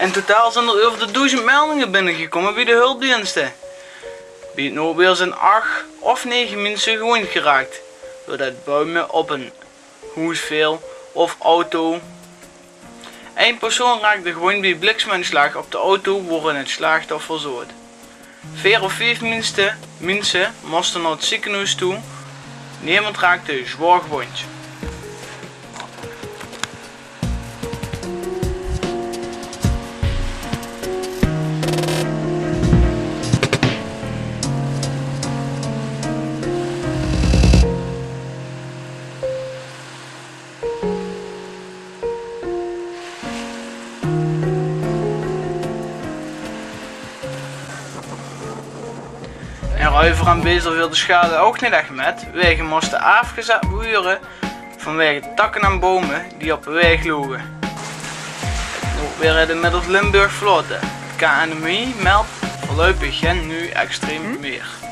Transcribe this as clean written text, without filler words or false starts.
In totaal zijn er over de 1000 meldingen binnengekomen bij de hulpdiensten. Bij het noodweer zijn 8 of 9 mensen gewond geraakt, doordat bomen op een huis viel of auto. 1 persoon raakte gewond bij blikseminslag op de auto waarin het slachtoffer zat. 4 of 5 mensen moesten naar het ziekenhuis toe. Niemand raakte zwaar gewond. In ruil voor aanwezig werd de schade ook niet echt met. Wegen moesten afgezet worden vanwege takken en bomen die op de weg logen. Het noodweer in Midden-Limburg vloten. Het KNMI meldt voorlopig geen nu extreem meer.